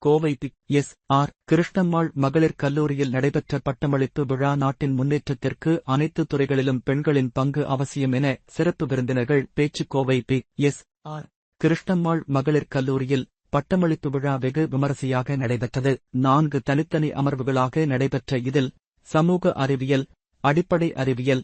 கோவை பி.எஸ்.ஆர். கிருஷ்ணம்மாள் மகளிர் கல்லூரியில் நடைபெற்ற பட்டமளிப்பு விழா நாட்டின் முன்னேற்றத்திற்கு அனைத்து துறைகளிலும் பெண்களின் பங்கு அவசியம் என சிறப்பு விருந்தினர்கள் பேச்சு. கோவை பி.எஸ்.ஆர். கிருஷ்ணம்மாள் மகளிர் கல்லூரியில் பட்டமளிப்பு விழா வெகு விமரிசையாக நடைபெற்றது. 4 தனித்தனி அமர்வுகளாக நடைபெற்ற இதில் சமூக அறிவியல், அடிப்படை அறிவியல்,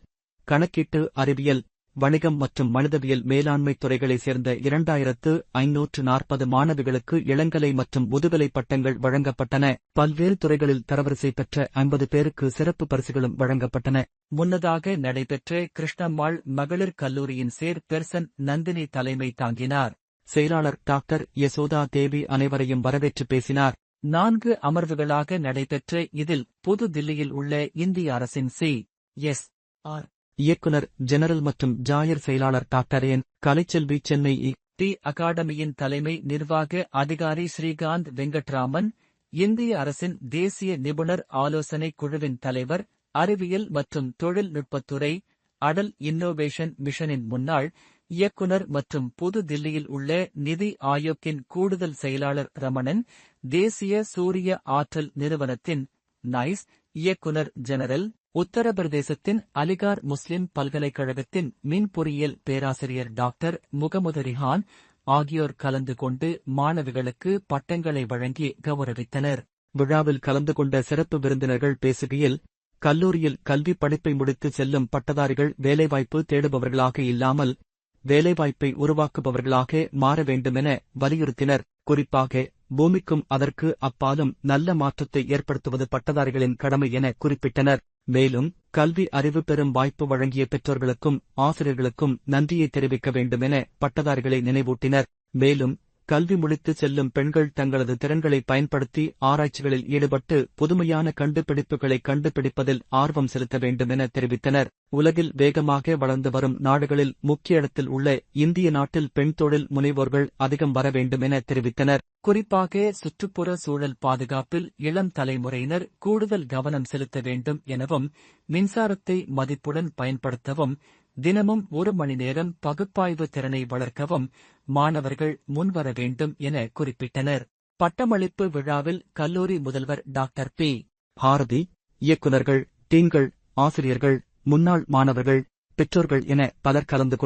கணக்கீட்டு அறிவியல், வணிகம் மற்றும் மனிதவியல் மேலாண்மை துறைகளைச் சேர்ந்த 2540 மாணவிகளுக்கு இளங்கலை மற்றும் முதுகலை பட்டங்கள் வழங்கப்பட்டன. பல்வேறு துறைகளில் தரவரிசை பெற்ற 50 பேருக்கு சிறப்பு பரிசுகளும் வழங்கப்பட்டன. முன்னதாக நடைபெற்ற கிருஷ்ணம்மாள் மகளிர் கல்லூரியின் சேர்பெர்சன் நந்தினி தலைமை தாங்கினார். செயலாளர் டாக்டர் யசோதா தேவி அனைவரையும் வரவேற்று பேசினார். 4 அமர்வுகளாக நடைபெற்ற இதில் புது தில்லியில் உள்ள இந்திய அரசின் சி.எஸ்.ஆர். இயக்குனர் ஜெனரல் மற்றும் ஜாயர் செயலாளர் டாக்டர் என். கலைச்செல்வி, சென்னை டி. அகாடமியின் தலைமை நிர்வாக அதிகாரி ஸ்ரீகாந்த் வெங்கட்ராமன், இந்திய அரசின் தேசிய நிபுணர் ஆலோசனை குழுவின் தலைவர், அறிவியல் மற்றும் தொழில்நுட்பத்துறை, அடல் இன்னோவேஷன் மிஷனின் முன்னாள் இயக்குனர் மற்றும் புது தில்லியில் உள்ள நிதி ஆயோக்கின் கூடுதல் செயலாளர் ரமணன், தேசிய சூரிய ஆற்றல் நிறுவனத்தின் நைஸ் இயக்குனர் ஜெனரல், உத்தரப்பிரதேசத்தின் அலிகார் முஸ்லிம் பல்கலைக்கழகத்தின் மின் பொறியியல் பேராசிரியர் டாக்டர் முகமது ரிஹான் ஆகியோர் கலந்து கொண்டு மாணவிகளுக்கு பட்டங்களை வழங்கி கௌரவித்தனர். விழாவில் கலந்து கொண்ட சிறப்பு விருந்தினர்கள் பேசுகையில், கல்லூரியில் கல்வி படிப்பை முடித்து செல்லும் பட்டதாரிகள் வேலைவாய்ப்பு தேடுபவர்களாக இல்லாமல் வேலைவாய்ப்பை உருவாக்குபவர்களாக மாற வேண்டுமென வலியுறுத்தினர். குறிப்பாக பூமிக்கும் அதற்கு அப்பாலும் நல்ல மாற்றத்தை ஏற்படுத்துவது பட்டதாரிகளின் கடமை என குறிப்பிட்டனர். மேலும் கல்வி அறிவு பெறும் வாய்ப்பு வழங்கிய பெற்றோர்களுக்கும் ஆசிரியர்களுக்கும் நன்றியை தெரிவிக்க வேண்டுமென பட்டதாரிகளை நினைவூட்டினர். மேலும் கல்வி முடித்து செல்லும் பெண்கள் தங்களது திறன்களை பயன்படுத்தி ஆராய்ச்சிகளில் ஈடுபட்டு புதுமையான கண்டுபிடிப்புகளை கண்டுபிடிப்பதில் ஆர்வம் செலுத்த வேண்டுமென தெரிவித்தனர். உலகில் வேகமாக வளர்ந்து வரும் நாடுகளில் முக்கிய இடத்தில் உள்ள இந்திய நாட்டில் பெண் தொழில் முனைவோர்கள் அதிகம் வர வேண்டுமென தெரிவித்தனர். குறிப்பாக சுற்றுப்புற சூழல் பாதுகாப்பில் இளம் தலைமுறையினர் கூடுதல் கவனம் செலுத்த வேண்டும் எனவும், மின்சாரத்தை மதிப்புடன் பயன்படுத்தவும், தினமும் 1 மணி நேரம் பகுப்பாய்வு திறனை வளர்க்கவும் மாணவர்கள் முன்வர வேண்டும் என குறிப்பிட்டனர். பட்டமளிப்பு விழாவில் கல்லூரி முதல்வர் டாக்டர் பி. பாரதி, இயக்குநர்கள், டீன்கள், ஆசிரியர்கள், முன்னாள் மாணவர்கள், பெற்றோர்கள் என பலர் கலந்து கொண்டனர்.